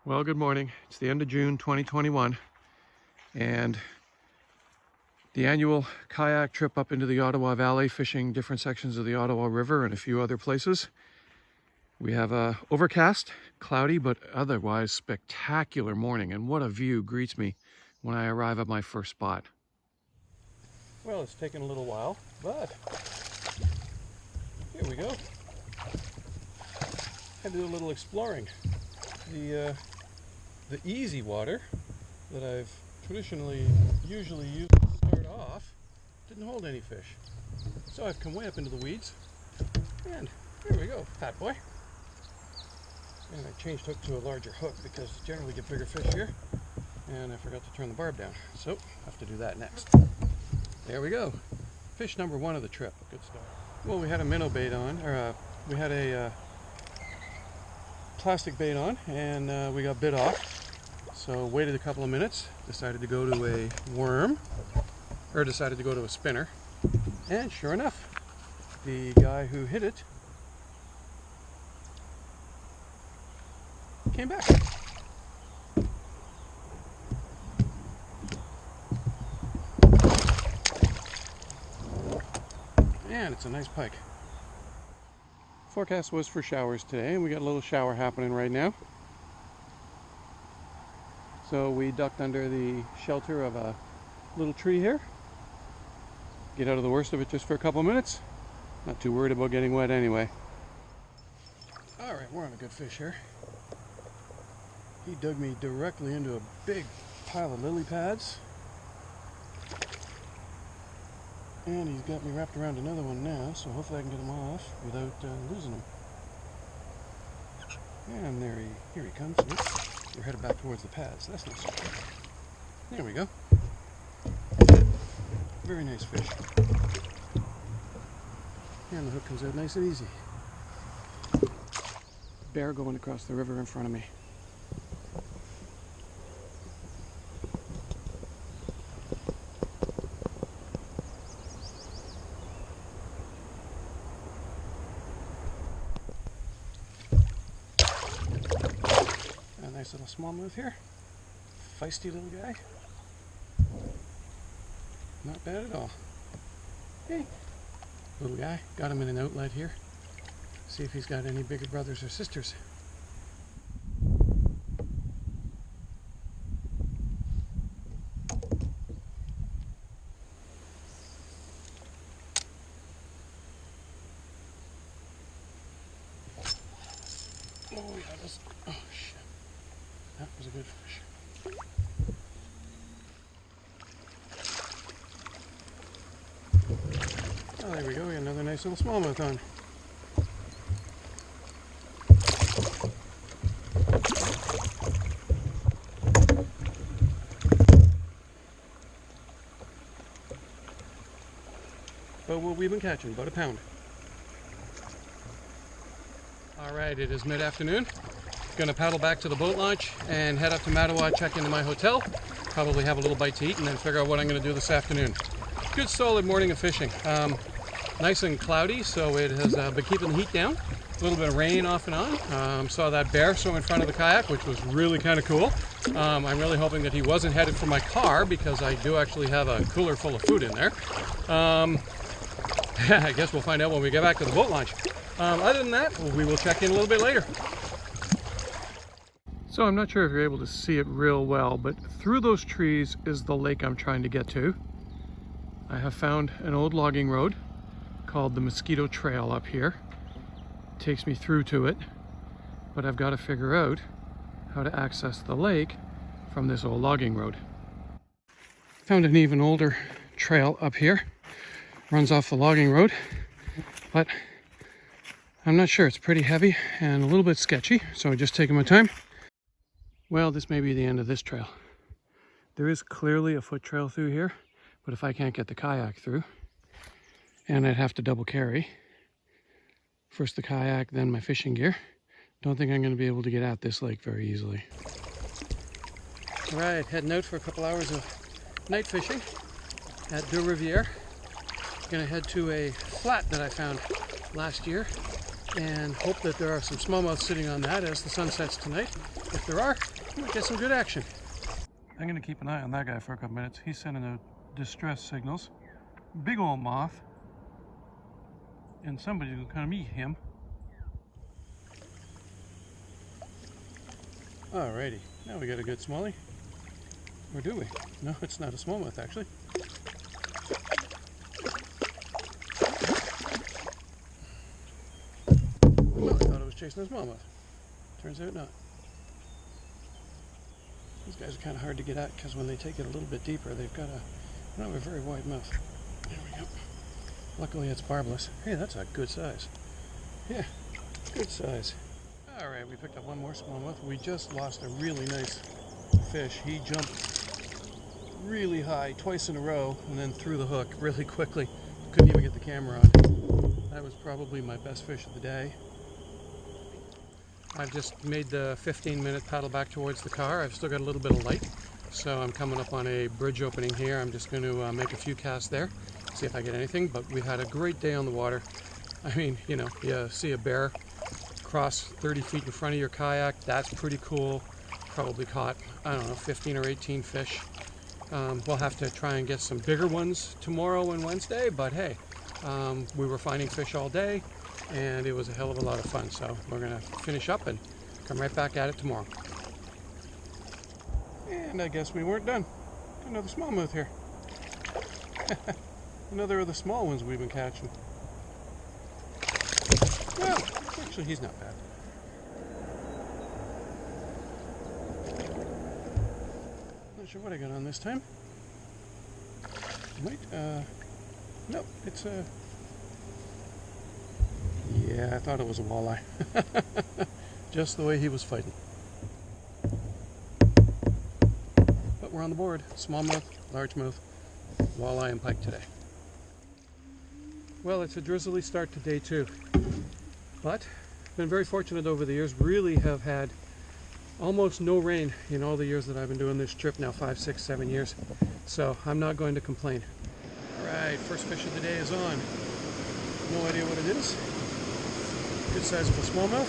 Well, good morning. It's the end of June 2021, and the annual kayak trip up into the Ottawa Valley, fishing different sections of the Ottawa River and a few other places. We have a overcast, cloudy, but otherwise spectacular morning, and what a view greets me when I arrive at my first spot. Well, it's taken a little while, but here we go. Had to do a little exploring. The easy water that I've usually used to start off didn't hold any fish. So I've come way up into the weeds, and here we go, fat boy. And I changed hook to a larger hook because I generally get bigger fish here, and I forgot to turn the barb down. So I have to do that next. There we go. Fish number one of the trip. Good start. Well, we had a minnow bait on, or we had a plastic bait on, and we got bit off. So waited a couple of minutes, decided to go to a worm, or decided to go to a spinner, and sure enough, the guy who hit it came back. And it's a nice pike. Forecast was for showers today, and we got a little shower happening right now. So we ducked under the shelter of a little tree here. Get out of the worst of it just for a couple minutes. Not too worried about getting wet anyway. Alright, we're on a good fish here. He dug me directly into a big pile of lily pads. And he's got me wrapped around another one now, so hopefully I can get him off without losing him. And here he comes. Oops. We're headed back towards the pads. That's nice. There we go. Very nice fish. And the hook comes out nice and easy. Bear going across the river in front of me. Nice little smallmouth here. Feisty little guy. Not bad at all. Hey, little guy. Got him in an outlet here. See if he's got any bigger brothers or sisters. Oh yeah, that's, oh shit. That was a good fish. Oh, there we go. We got another nice little smallmouth on. But what we've been catching, about a pound. All right, it is mid-afternoon. Gonna paddle back to the boat launch and head up to Mattawa, check into my hotel, probably have a little bite to eat, and then figure out what I'm gonna do this afternoon. Good solid morning of fishing. Nice and cloudy, so it has been keeping the heat down. A little bit of rain off and on. Saw that bear swim in front of the kayak, which was really kind of cool. I'm really hoping that he wasn't headed for my car, because I do actually have a cooler full of food in there. I guess we'll find out when we get back to the boat launch. Other than that, we will check in a little bit later. So I'm not sure if you're able to see it real well, but through those trees is the lake I'm trying to get to. I have found an old logging road called the Mosquito Trail up here. It takes me through to it, but I've got to figure out how to access the lake from this old logging road. Found an even older trail up here. Runs off the logging road, but I'm not sure. It's pretty heavy and a little bit sketchy, so I'm just taking my time. Well, this may be the end of this trail. There is clearly a foot trail through here, but if I can't get the kayak through, and I'd have to double carry, first the kayak, then my fishing gear, don't think I'm going to be able to get at this lake very easily. All right, heading out for a couple hours of night fishing at Deux Rivières. Gonna head to a flat that I found last year and hope that there are some smallmouth sitting on that as the sun sets tonight. If there are, we might get some good action. I'm going to keep an eye on that guy for a couple minutes. He's sending out distress signals. Big old moth. And somebody will come meet him. Alrighty, now we got a good smallie. Or do we? No, it's not a smallmouth actually. Well, I thought it was chasing a smallmouth. Turns out not. These guys are kind of hard to get at because when they take it a little bit deeper, they've got a very wide mouth. There we go. Luckily it's barbless. Hey, that's a good size. Yeah, good size. Alright, we picked up one more smallmouth. We just lost a really nice fish. He jumped really high twice in a row and then threw the hook really quickly. Couldn't even get the camera on. That was probably my best fish of the day. I've just made the 15-minute paddle back towards the car. I've still got a little bit of light, so I'm coming up on a bridge opening here. I'm just going to make a few casts there, see if I get anything, but we've had a great day on the water. I mean, you know, you see a bear cross 30 feet in front of your kayak, that's pretty cool. Probably caught, I don't know, 15 or 18 fish. We'll have to try and get some bigger ones tomorrow and Wednesday, but hey, we were finding fish all day and it was a hell of a lot of fun. So we're gonna finish up and come right back at it tomorrow. And I guess we weren't done. Another smallmouth here. Another of the small ones we've been catching. Well, actually he's not bad. Not sure what I got on this time. No, it's a... Yeah, I thought it was a walleye. Just the way he was fighting. But we're on the board. Smallmouth, largemouth, walleye, and pike today. Well, it's a drizzly start to day 2. But been very fortunate over the years. Really have had almost no rain in all the years that I've been doing this trip now, 5, 6, 7 years. So I'm not going to complain. Alright, first fish of the day is on. No idea what it is. Good sizable smallmouth.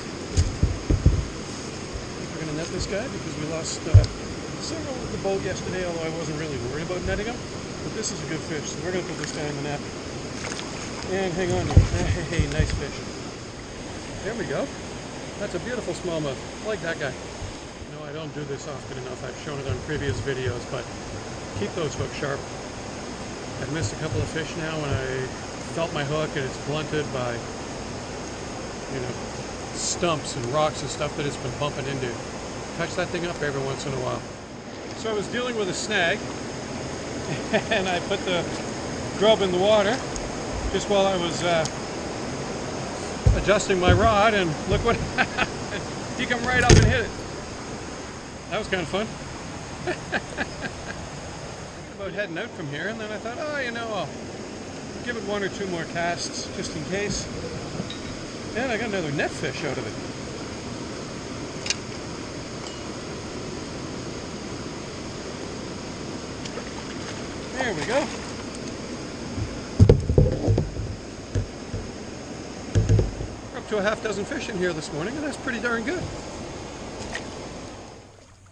We're going to net this guy because we lost several with the boat yesterday, although I wasn't really worried about netting them. But this is a good fish, so we're going to put this guy in the net. And hang on. Hey, nice fish. There we go. That's a beautiful smallmouth. I like that guy. No, I don't do this often enough. I've shown it on previous videos, but keep those hooks sharp. I've missed a couple of fish now when I felt my hook and it's blunted by, you know, stumps and rocks and stuff that it's been bumping into. Touch that thing up every once in a while. So I was dealing with a snag and I put the grub in the water just while I was adjusting my rod, and look what happened. He come right up and hit it. That was kind of fun. Thinking about heading out from here, and then I thought, oh, you know, I'll give it 1 or 2 more casts just in case. And I got another net fish out of it. There we go. We're up to a half dozen fish in here this morning, and that's pretty darn good.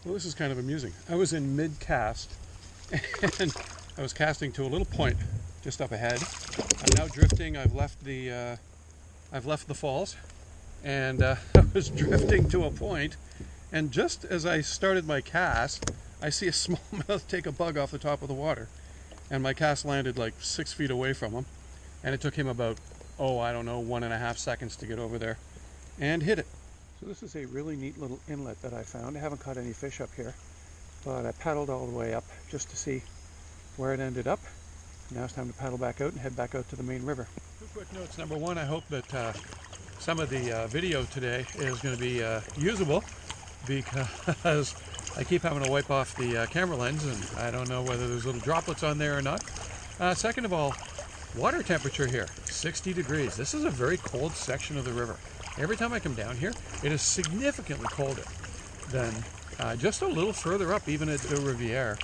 Well, this is kind of amusing. I was in mid-cast, and I was casting to a little point just up ahead. I'm now drifting. I've left the falls, and I was drifting to a point, and just as I started my cast, I see a smallmouth take a bug off the top of the water, and my cast landed like 6 feet away from him, and it took him about, oh, I don't know, 1.5 seconds to get over there and hit it. So this is a really neat little inlet that I found. I haven't caught any fish up here, but I paddled all the way up just to see where it ended up. Now it's time to paddle back out and head back out to the main river. Two quick notes. Number one, I hope that some of the video today is going to be usable, because I keep having to wipe off the camera lens and I don't know whether there's little droplets on there or not. Second of all, water temperature here, 60 degrees. This is a very cold section of the river. Every time I come down here, it is significantly colder than just a little further up, even at the Riviera,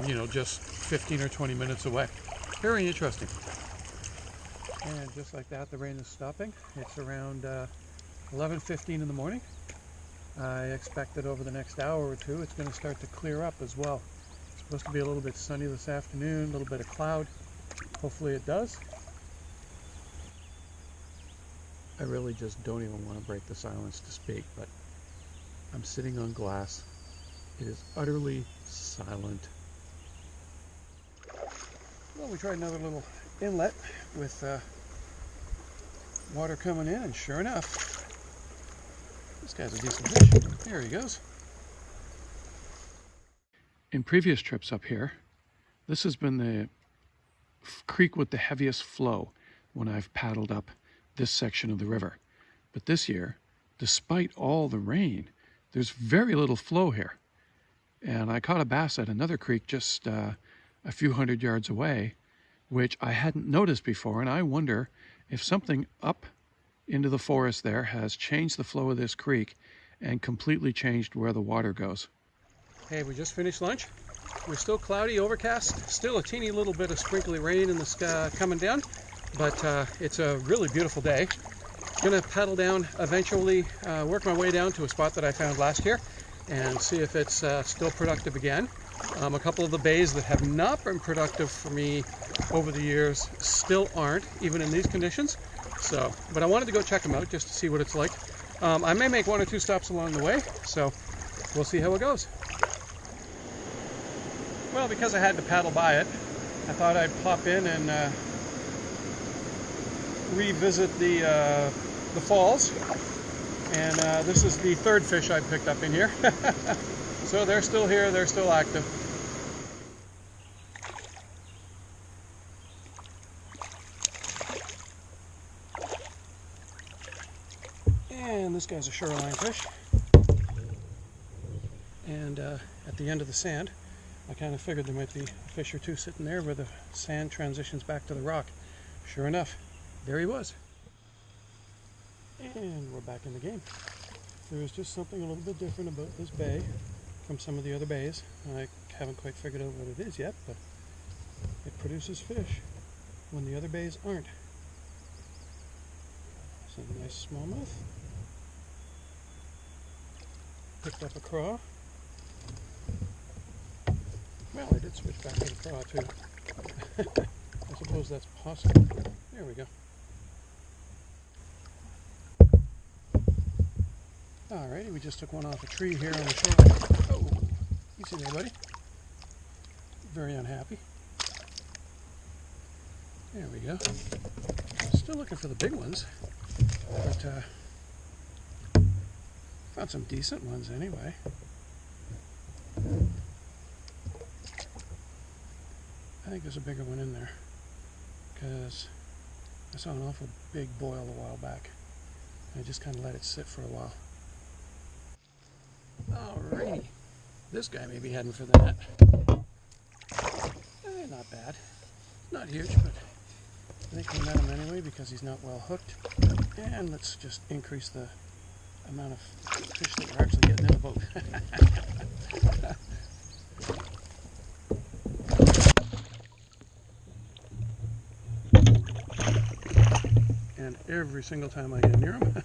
you know, just 15 or 20 minutes away. Very interesting. And just like that, the rain is stopping. It's around 11:15 in the morning. I expect that over the next hour or two, it's going to start to clear up as well. It's supposed to be a little bit sunny this afternoon, a little bit of cloud. Hopefully it does. I really just don't even want to break the silence to speak, but I'm sitting on glass. It is utterly silent. Well, we tried another little inlet with water coming in, and sure enough, this guy's a decent fish. There he goes. In previous trips up here, this has been the creek with the heaviest flow when I've paddled up this section of the river. But this year, despite all the rain, there's very little flow here. And I caught a bass at another creek just a few hundred yards away, which I hadn't noticed before, and I wonder if something up into the forest there has changed the flow of this creek and completely changed where the water goes. Hey, we just finished lunch. We're still cloudy, overcast, still a teeny little bit of sprinkly rain in the sky coming down, but it's a really beautiful day. Gonna paddle down eventually, work my way down to a spot that I found last year and see if it's still productive again. A couple of the bays that have not been productive for me over the years still aren't, even in these conditions. So, but I wanted to go check them out just to see what it's like. I may make one or two stops along the way, so we'll see how it goes. Well, because I had to paddle by it, I thought I'd pop in and revisit the falls. And this is the third fish I picked up in here. So they're still here, they're still active. And this guy's a shoreline fish. And at the end of the sand, I kind of figured there might be a fish or two sitting there where the sand transitions back to the rock. Sure enough, there he was. And we're back in the game. There is just something a little bit different about this bay from some of the other bays. I haven't quite figured out what it is yet, but it produces fish when the other bays aren't. Some nice smallmouth. Picked up a craw. Well, I did switch back to the craw too. I suppose that's possible. There we go. Alrighty, we just took one off a tree here on the shore. Oh, easy there, buddy. Very unhappy. There we go. Still looking for the big ones, but found some decent ones anyway. I think there's a bigger one in there because I saw an awful big boil a while back. I just kind of let it sit for a while. Alrighty, this guy may be heading for the net. Not bad. Not huge, but I think we met him anyway because he's not well hooked. And let's just increase the amount of fish that we're actually getting in the boat. And every single time I get near him,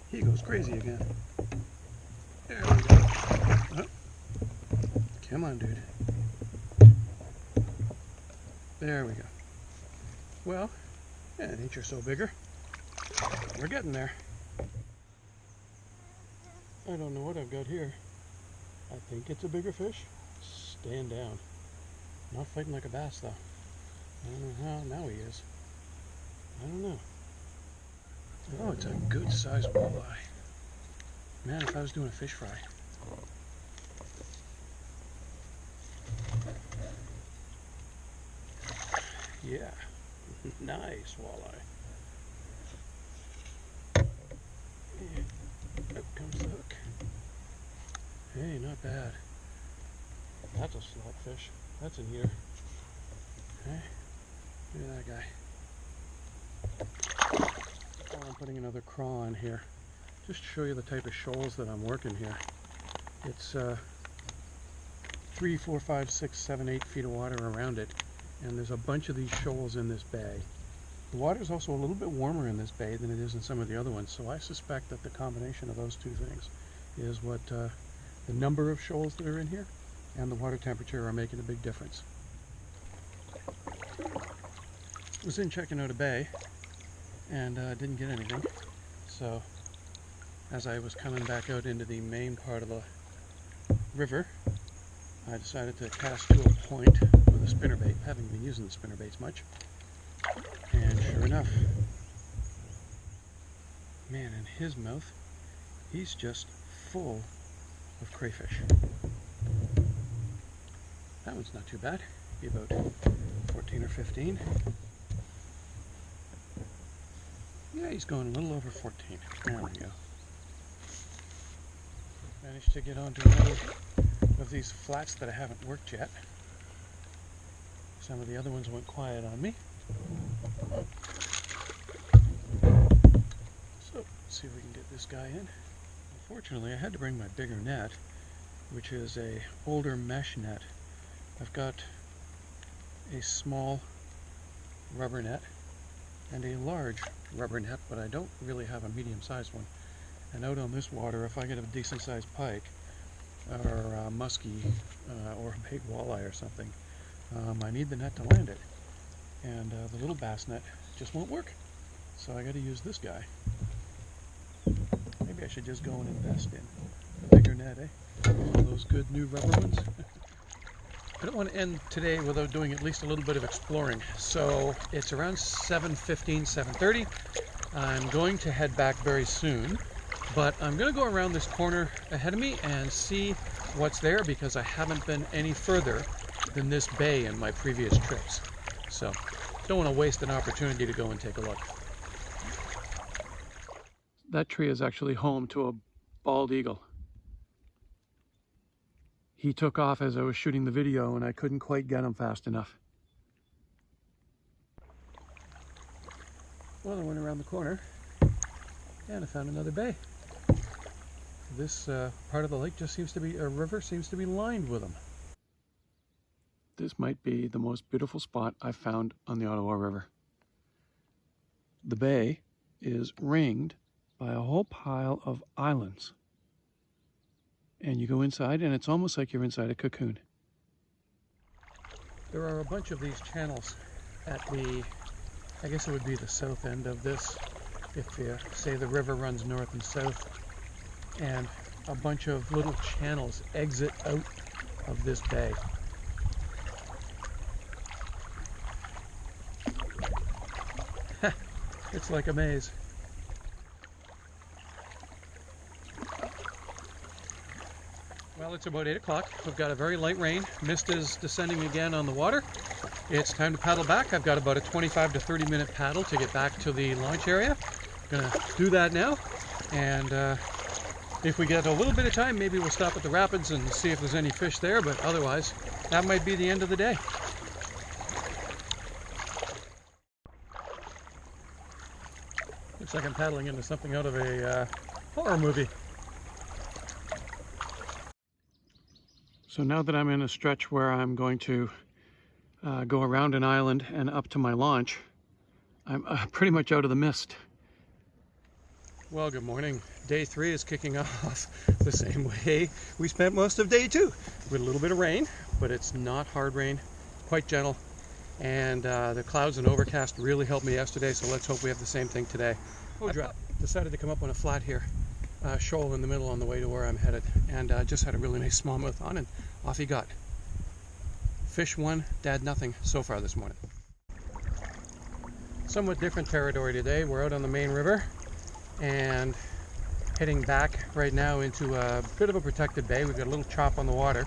he goes crazy again. There we go. Oh. Come on, dude. There we go. Well, yeah, an inch or so bigger. We're getting there. I don't know what I've got here. I think it's a bigger fish. Stand down. Not fighting like a bass, though. I don't know how. Now he is. I don't know. Oh, it's a good sized walleye. Man, if I was doing a fish fry. Yeah, nice walleye. And up comes the hook. Hey, not bad. That's a slot fish. That's in here. Hey, look at that guy. Oh, I'm putting another craw on here. Just to show you the type of shoals that I'm working here. It's 3, 4, 5, 6, 7, 8 feet of water around it. And there's a bunch of these shoals in this bay. The water is also a little bit warmer in this bay than it is in some of the other ones, so I suspect that the combination of those two things is what the number of shoals that are in here and the water temperature are making a big difference. I was in checking out a bay and didn't get anything, so as I was coming back out into the main part of the river, I decided to cast to a point with a spinnerbait, having been using the spinnerbaits much. And sure enough, man, in his mouth, he's just full of crayfish. That one's not too bad, be about 14 or 15. Yeah, he's going a little over 14. There we go. Managed to get onto another of these flats that I haven't worked yet. Some of the other ones went quiet on me. So, let's see if we can get this guy in. Unfortunately, I had to bring my bigger net, which is a older mesh net. I've got a small rubber net and a large rubber net, but I don't really have a medium-sized one. And out on this water, if I get a decent-sized pike or a muskie or a big walleye or something, I need the net to land it. And the little bass net just won't work. So I got to use this guy. Maybe I should just go and invest in a bigger net, eh? One of those good new rubber ones. I don't want to end today without doing at least a little bit of exploring. So it's around 7:15, 7:30. I'm going to head back very soon, but I'm going to go around this corner ahead of me and see what's there, because I haven't been any further than this bay in my previous trips. So don't want to waste an opportunity to go and take a look. That tree is actually home to a bald eagle. He took off as I was shooting the video and I couldn't quite get him fast enough. Well, I went around the corner and I found another bay. This part of the lake just seems to be, a river seems to be lined with them. This might be the most beautiful spot I've found on the Ottawa River. The bay is ringed by a whole pile of islands. And you go inside and it's almost like you're inside a cocoon. There are a bunch of these channels at the, I guess it would be the south end of this, if you say the river runs north and south, and a bunch of little channels exit out of this bay. It's like a maze. Well, it's about 8 o'clock. We've got a very light rain. Mist is descending again on the water. It's time to paddle back. I've got about a 25 to 30 minute paddle to get back to the launch area. I'm gonna do that now. And if we get a little bit of time, maybe we'll stop at the rapids and see if there's any fish there, but otherwise, that might be the end of the day. Looks like I'm paddling into something out of a horror movie. So now that I'm in a stretch where I'm going to go around an island and up to my launch, I'm pretty much out of the mist. Well, good morning. Day 3 is kicking off the same way we spent most of day 2, with a little bit of rain, but it's not hard rain, quite gentle. And the clouds and overcast really helped me yesterday, so let's hope we have the same thing today. I decided to come up on a flat here, shoal in the middle on the way to where I'm headed, and just had a really nice smallmouth on, and off he got. Fish 1, dad nothing so far this morning. Somewhat different territory today. We're out on the main river and heading back right now into a bit of a protected bay. We've got a little chop on the water.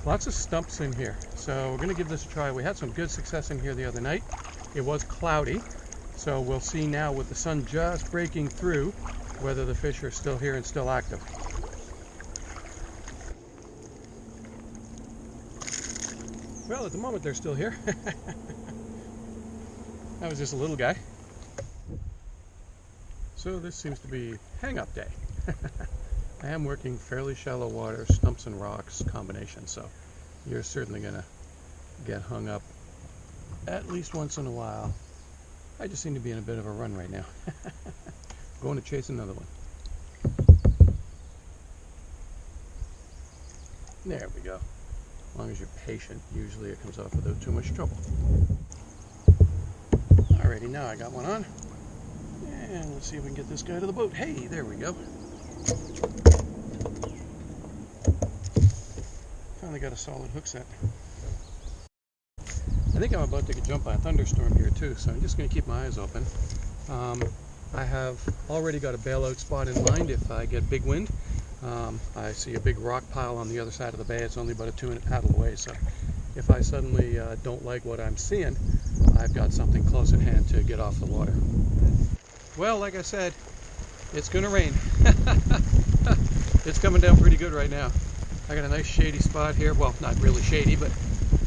Lots of stumps in here, so we're going to give this a try. We had some good success in here the other night. It was cloudy, so we'll see now with the sun just breaking through whether the fish are still here and still active. Well, at the moment they're still here. That was just a little guy. So this seems to be hang-up day. I am working fairly shallow water, stumps and rocks combination, so you're certainly gonna get hung up at least once in a while I just seem to be in a bit of a run right now. Going to chase another one. There we go. As long as you're patient, usually it comes off without too much trouble. Alrighty, now I got one on. And let's see if we can get this guy to the boat. Hey, there we go. Finally got a solid hook set. I think I'm about to get jumped by a thunderstorm here too, so I'm just going to keep my eyes open. I have already got a bailout spot in mind if I get big wind. I see a big rock pile on the other side of the bay. It's only about a 2-minute paddle away, so if I suddenly don't like what I'm seeing, I've got something close at hand to get off the water. Well, like I said, it's going to rain. It's coming down pretty good right now. I got a nice shady spot here. Well, not really shady, but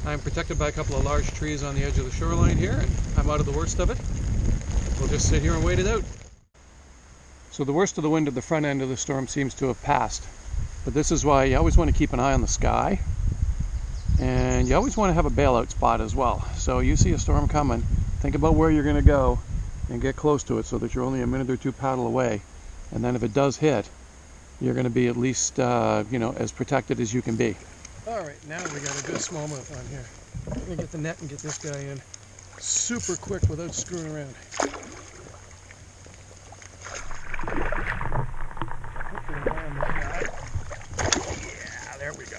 I'm protected by a couple of large trees on the edge of the shoreline here, and I'm out of the worst of it. We'll just sit here and wait it out. So the worst of the wind at the front end of the storm seems to have passed. But this is why you always want to keep an eye on the sky. And you always want to have a bailout spot as well. So you see a storm coming, think about where you're going to go and get close to it so that you're only a minute or two paddle away. And then if it does hit, you're going to be at least, as protected as you can be. All right, now we got a good smallmouth on here. I'm going to get the net and get this guy in super quick without screwing around. Yeah, there we go.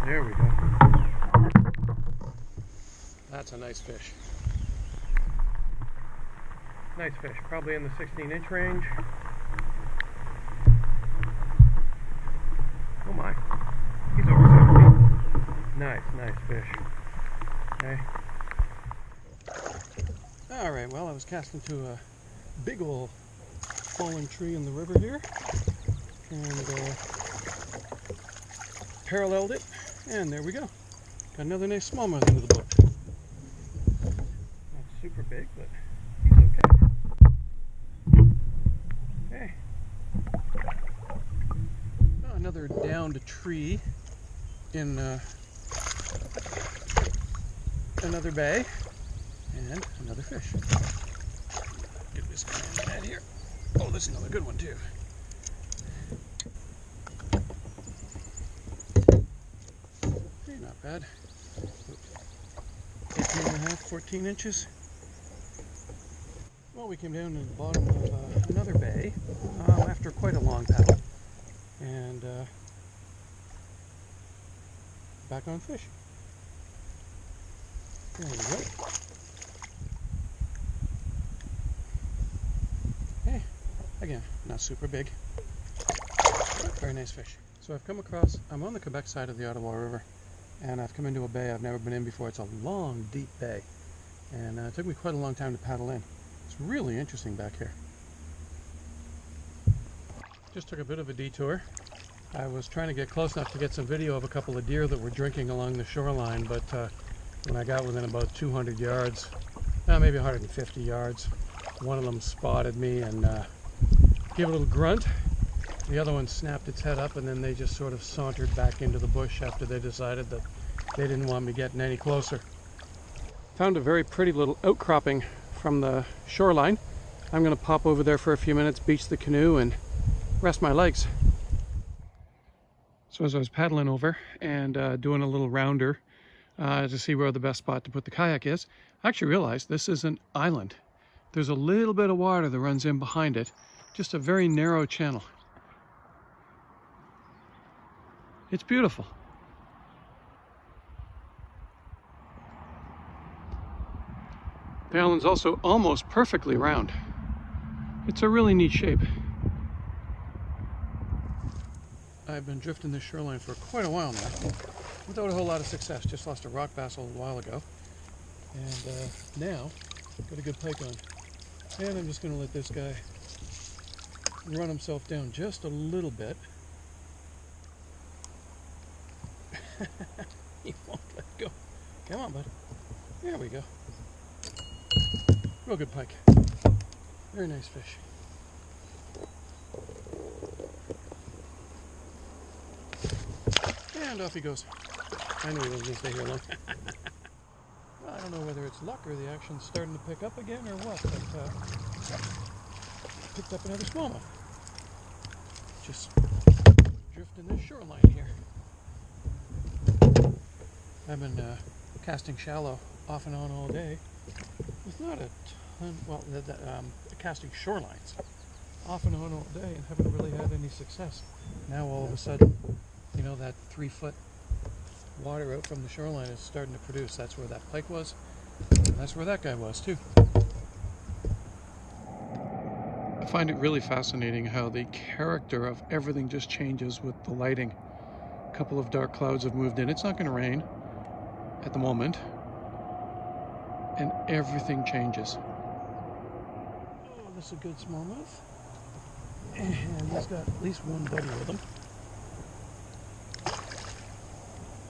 There we go. That's a nice fish. Nice fish, probably in the 16-inch range. Oh my, he's over 17. Nice fish. Okay. Alright, well, I was casting to a big old fallen tree in the river here, and paralleled it, and there we go. Got another nice smallmouth into the boat. Not super big, but he's okay. Okay. Oh, another downed tree in another bay, and another fish. Get this guy in the net here. Oh, this is another good one too. Okay, not bad. 13.5, 14 inches. Well, we came down to the bottom of another bay after quite a long paddle, and back on fish. There we go. Hey, again, not super big. Very nice fish. So I've come across, I'm on the Quebec side of the Ottawa River, and I've come into a bay I've never been in before. It's a long, deep bay, and it took me quite a long time to paddle in. It's really interesting back here. Just took a bit of a detour. I was trying to get close enough to get some video of a couple of deer that were drinking along the shoreline, but when I got within about 200 yards, maybe 150 yards, one of them spotted me and gave a little grunt. The other one snapped its head up, and then they just sort of sauntered back into the bush after they decided that they didn't want me getting any closer. Found a very pretty little outcropping from the shoreline. I'm going to pop over there for a few minutes, beach the canoe, and rest my legs. So as I was paddling over and doing a little rounder to see where the best spot to put the kayak is, I actually realized this is an island. There's a little bit of water that runs in behind it, just a very narrow channel. It's beautiful. The island's also almost perfectly round. It's a really neat shape. I've been drifting this shoreline for quite a while now, without a whole lot of success. Just lost a rock bass a little while ago, and now got a good pike on. And I'm just going to let this guy run himself down just a little bit. He won't let go. Come on, bud. There we go. Real good pike. Very nice fish. And off he goes. I knew he wasn't going to stay here long. Well, I don't know whether it's luck or the action's starting to pick up again or what, but picked up another smallmouth. Just drifting this shoreline here. I've been casting shallow off and on all day. With not a ton, well, casting shorelines off and on all day and haven't really had any success. Now all of a sudden, you know, that 3-foot water out from the shoreline is starting to produce. That's where that pike was, and that's where that guy was too. I find it really fascinating how the character of everything just changes with the lighting. A couple of dark clouds have moved in. It's not going to rain at the moment, and everything changes. Oh, this is a good smallmouth, and he's got at least one buddy with him.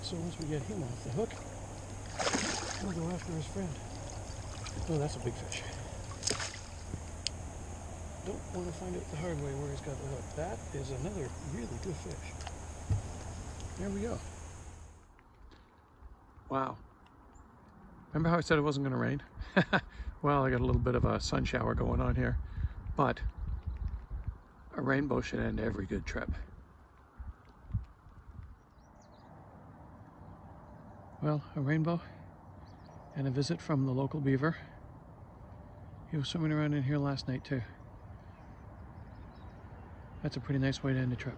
So once we get him off the hook, we'll go after his friend. Oh, that's a big fish. Don't want to find out the hard way where he's got the hook. That is another really good fish. There we go. Wow. Remember how I said it wasn't going to rain? Well, I got a little bit of a sun shower going on here, but a rainbow should end every good trip. Well, a rainbow and a visit from the local beaver. He was swimming around in here last night too. That's a pretty nice way to end the trip.